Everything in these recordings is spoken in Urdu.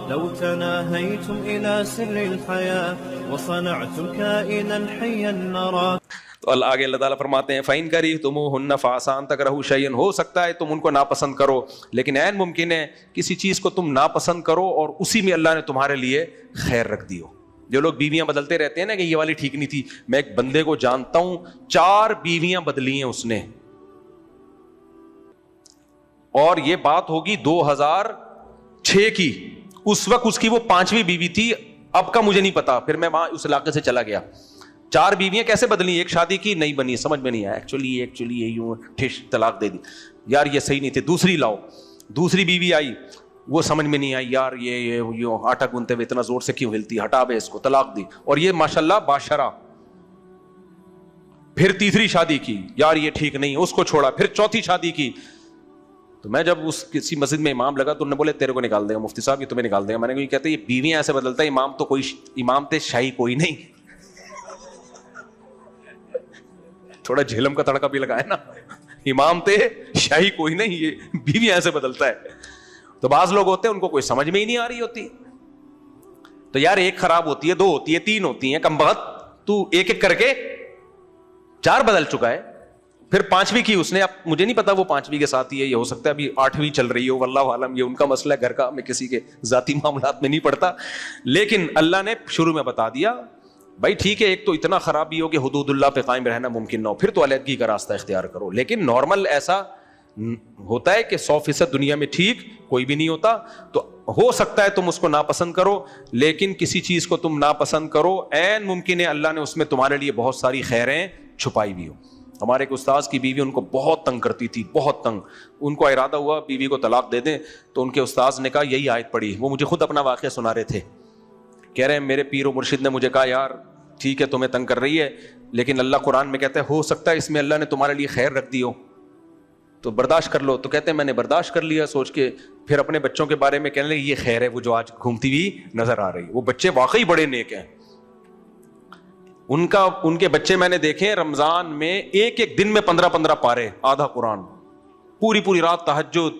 لو تناهيتم إلى سر الحياة وصنعتم كائنا حيا نرى. تو آگے اللہ تعالیٰ فرماتے ہیں فَإِن كَرِهْتُمُوهُنَّ فَعَسَىٰ أَن تَكْرَهُوا شَيْئًا، ہو سکتا ہے تم ان کو ناپسند کرو، لیکن عین ممکن ہے کسی چیز کو تم ناپسند کرو اور اسی میں اللہ نے تمہارے لیے خیر رکھ دی ہو. جو لوگ بیویاں بدلتے رہتے ہیں نا کہ یہ والی ٹھیک نہیں تھی، میں ایک بندے کو جانتا ہوں 4 بیویاں بدلی ہیں اس نے، اور یہ بات ہوگی 2006 کی، اس وقت اس کی وہ 5ویں بیوی تھی، اب کا مجھے نہیں پتا، پھر میں وہاں اس علاقے سے چلا گیا. 4 بیویاں کیسے بدلی؟ ایک شادی کی نہیں بنی، سمجھ میں نہیں آیا، ایکچولی یہ یوں ٹھش طلاق دے دی، یار یہ صحیح نہیں تھے، دوسری لاؤ. دوسری بیوی آئی، وہ سمجھ میں نہیں آئی، یار یہ آٹا گونتے ہوئے اتنا زور سے کیوں ہلتی، ہٹا بے اس کو، طلاق دی. اور یہ ماشاءاللہ باشرہ. پھر تیسری شادی کی، یار یہ ٹھیک نہیں، اس کو چھوڑا. پھر چوتھی شادی کی. تو میں جب اس کسی مسجد میں امام لگا تو انہوں نے بولے تیرے کو نکال دے گا مفتی صاحب، یہ تمہیں نکال دے گا. میں نے کہا یہ کہتے ہیں یہ بیویاں ایسے بدلتا ہے، امام تو کوئی امام تھے شاہی کوئی نہیں. تھوڑا جھیلم کا تڑکا بھی لگا ہے نا، امام تھے شاہی کوئی نہیں، یہ بیویاں ایسے بدلتا ہے. تو بعض لوگ ہوتے ہیں ان کو کوئی سمجھ میں ہی نہیں آ رہی ہوتی. تو یار ایک خراب ہوتی ہے، 2 ہوتی ہے، 3 ہوتی ہیں، کم بخت تو ایک ایک کر کے 4 بدل چکا ہے. پھر 5ویں کی اس نے، اب مجھے نہیں پتا وہ 5ویں کے ساتھ ہی ہے، یہ ہو سکتا ہے ابھی 8ویں چل رہی ہو، واللہ عالم، یہ ان کا مسئلہ ہے گھر کا، میں کسی کے ذاتی معاملات میں نہیں پڑتا. لیکن اللہ نے شروع میں بتا دیا بھائی ٹھیک ہے، ایک تو اتنا خرابی ہو کہ حدود اللہ پہ قائم رہنا ممکن نہ ہو، پھر تو علیحدگی کا راستہ اختیار کرو. لیکن نارمل ایسا ہوتا ہے کہ 100% دنیا میں ٹھیک کوئی بھی نہیں ہوتا. تو ہو سکتا ہے تم اس کو ناپسند کرو، لیکن کسی چیز کو تم ناپسند کرو، عین ممکن ہے اللہ نے اس میں تمہارے لیے بہت ساری خیریں چھپائی بھی ہو. ہمارے ایک استاذ کی بیوی ان کو بہت تنگ کرتی تھی، بہت تنگ. ان کو ارادہ ہوا بیوی کو طلاق دے دیں، تو ان کے استاذ نے کہا یہی آیت پڑھی. وہ مجھے خود اپنا واقعہ سنا رہے تھے، کہہ رہے ہیں میرے پیر و مرشد نے مجھے کہا یار ٹھیک ہے تمہیں تنگ کر رہی ہے، لیکن اللہ قرآن میں کہتا ہے ہو سکتا ہے اس میں اللہ نے تمہارے لیے خیر رکھ دی ہو، تو برداشت کر لو. تو کہتے ہیں میں نے برداشت کر لیا سوچ کے. پھر اپنے بچوں کے بارے میں کہنے لگے یہ خیر ہے وہ جو آج گھومتی ہوئی نظر آ رہی. وہ بچے واقعی بڑے نیک ہیں. ان کے بچے میں نے دیکھے رمضان میں ایک دن میں 15 پارے، آدھا قرآن، پوری رات تہجد.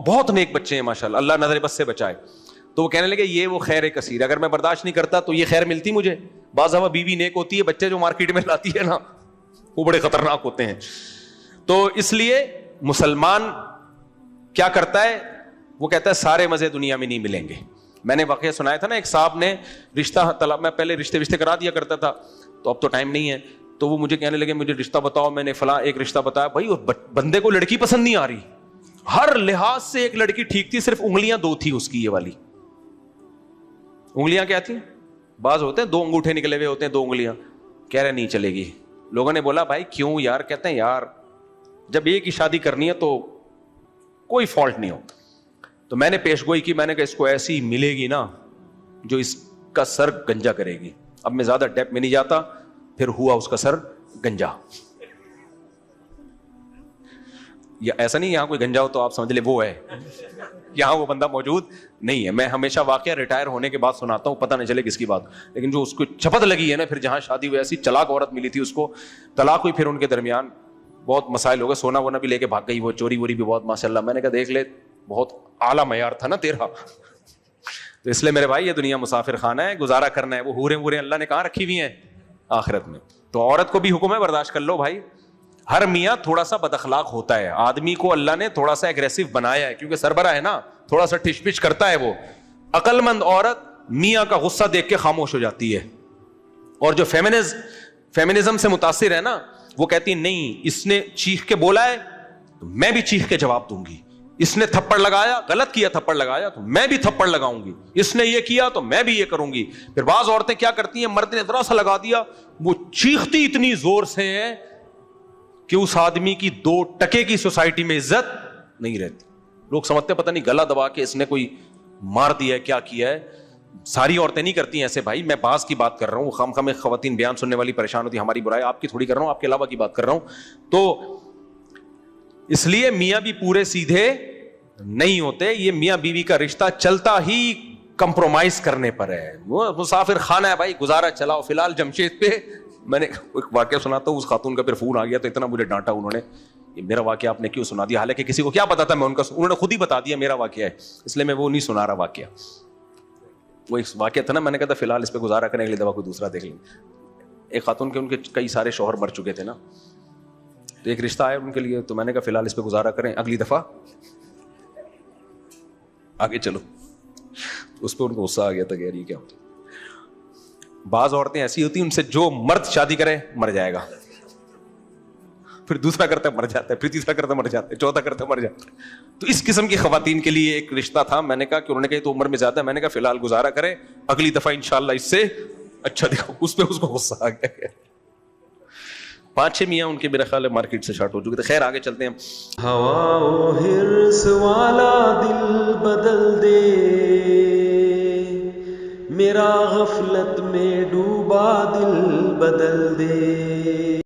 بہت نیک بچے ہیں ماشاءاللہ، اللہ نظر بس سے بچائے. تو وہ کہنے لگے یہ وہ خیر کثیر، اگر میں برداشت نہیں کرتا تو یہ خیر ملتی مجھے. بعض دفعہ بیوی نیک ہوتی ہے، بچے جو مارکیٹ میں لاتی ہے نا وہ بڑے خطرناک ہوتے ہیں. تو اس لیے مسلمان کیا کرتا ہے، وہ کہتا ہے سارے مزے دنیا میں نہیں ملیں گے. میں نے واقعہ سنایا تھا نا، ایک صاحب نے رشتہ طلب، میں پہلے رشتے کرا دیا کرتا تھا، تو اب تو ٹائم نہیں ہے. تو وہ مجھے کہنے لگے مجھے رشتہ بتاؤ. میں نے فلاں ایک رشتہ بتایا. بھائی بندے کو لڑکی پسند نہیں آ رہی، ہر لحاظ سے ایک لڑکی ٹھیک تھی، صرف انگلیاں 2 تھی اس کی. یہ والی انگلیاں کیا تھی، بعض ہوتے ہیں 2 انگوٹھے نکلے ہوئے ہوتے ہیں، 2 انگلیاں. کہہ رہے نہیں چلے گی. لوگوں نے بولا بھائی کیوں یار؟ کہتے ہیں یار جب ایک ہی شادی کرنی ہے تو کوئی فالٹ نہیں ہو. تو میں نے پیش گوئی کی، میں نے کہا اس کو ایسی ملے گی نا جو اس کا سر گنجا کرے گی. اب میں زیادہ ڈیپ میں نہیں جاتا. پھر ہوا اس کا سر گنجا. یا ایسا نہیں یہاں کوئی گنجا ہو تو آپ سمجھ لے وہ ہے، یہاں وہ بندہ موجود نہیں ہے. میں ہمیشہ واقعہ ریٹائر ہونے کے بعد سناتا ہوں، پتہ نہیں چلے کس کی بات. لیکن جو اس کو چپت لگی ہے نا، پھر جہاں شادی ہوئی ایسی چلاک عورت ملی تھی اس کو، طلاق ہوئی. پھر ان کے درمیان بہت مسائل ہو گئے، سونا وونا بھی لے کے بھاگ گئی، وہ چوری ووری بھی بہت ماشاءاللہ. میں نے کہا دیکھ لے بہت اعلیٰ معیار تھا نا تیرا. تو اس لیے میرے بھائی یہ دنیا مسافر خانہ ہے، گزارا کرنا ہے. وہ حوریں ووریں اللہ نے کہاں رکھی ہوئی ہیں آخرت میں. تو عورت کو بھی حکم ہے برداشت کر لو بھائی. ہر میاں تھوڑا سا بد اخلاق ہوتا ہے، آدمی کو اللہ نے تھوڑا سا ایگریسو بنایا ہے کیونکہ سربراہ ہے نا، تھوڑا سا ٹچ پچ کرتا ہے. وہ عقل مند عورت میاں کا غصہ دیکھ کے خاموش ہو جاتی ہے. اور جو فیمنزم سے متاثر ہے نا، وہ کہتی نہیں اس نے چیخ کے بولا ہے تو میں بھی چیخ کے جواب دوں گی. اس نے تھپڑ لگایا، غلط کیا تھپڑ لگایا تو میں بھی تھپڑ لگاؤں گی. اس نے یہ کیا تو میں بھی یہ کروں گی. پھر بعض عورتیں کیا کرتی ہیں، مرد نے ذرا سا لگا دیا، وہ چیختی اتنی زور سے ہے کہ اس آدمی کی 2 ٹکے کی سوسائٹی میں عزت نہیں رہتی. لوگ سمجھتے پتہ نہیں گلا دبا کے اس نے کوئی مار دیا ہے، کیا کیا ہے. ساری عورتیں نہیں کرتی ہیں ایسے بھائی. میں بعض کی بات کر رہا ہوں، خام خام خواتین بیان سننے والی پریشان ہوتی، ہماری برائی آپ کی تھوڑی کر رہا ہوں، آپ کے علاوہ کی بات کر رہا ہوں. تو اس لیے میاں بھی پورے سیدھے نہیں ہوتے. یہ میاں بیوی کا رشتہ چلتا ہی کمپرومائز کرنے پر ہے. وہ مسافر خانہ ہے بھائی، گزارا چلاؤ. فی الحال جمشید پہ میں نے ایک واقعہ سنا تھا، اس خاتون کا پھر فون آ گیا تو اتنا مجھے ڈانٹا انہوں نے یہ میرا واقعہ آپ نے کیوں سنا دیا؟ حالانکہ کسی کو کیا پتا تھا میں ان کا، انہوں نے خود ہی بتا دیا میرا واقعہ ہے، اس لیے میں وہ نہیں سنا رہا واقعہ. وہ ایک واقعہ تھا نا، میں نے کہا تھا فی الحال اس پہ گزارا کریں، اگلی دفعہ کوئی دوسرا دیکھ لیں. ایک خاتون کے ان کے کئی سارے شوہر مر چکے تھے نا، تو ایک رشتہ آیا ان کے لیے، تو میں نے کہا فی الحال اس پہ گزارا کریں، اگلی دفعہ آگے چلو. اس پہ ان کو غصہ آ گیا تھا کہ یار یہ کیا ہوتا. بعض عورتیں ایسی ہوتی ہیں ان سے جو مرد شادی کرے مر جائے گا، پھر دوسرا کرتا مر جاتا ہے، پھر تیسرا کرتا مر جاتا ہے، چوتھا کرتا مر جاتا ہے. تو اس قسم کی خواتین کے لیے ایک رشتہ تھا. میں نے کہا کہ انہوں نے کہا تو عمر میں زیادہ ہے، میں نے کہا فی الحال گزارا کریں، اگلی دفعہ انشاءاللہ اس سے اچھا دکھاؤ. اس پہ اس کو غصہ آ گیا. 5-6 میاں ان کے میرا خیال ہے مارکیٹ سے شارٹ ہو چکے تھے. خیر آگے چلتے ہیں. ہوا و حرص والا دل بدل دے، میرا غفلت میں ڈوبا دل بدل دے.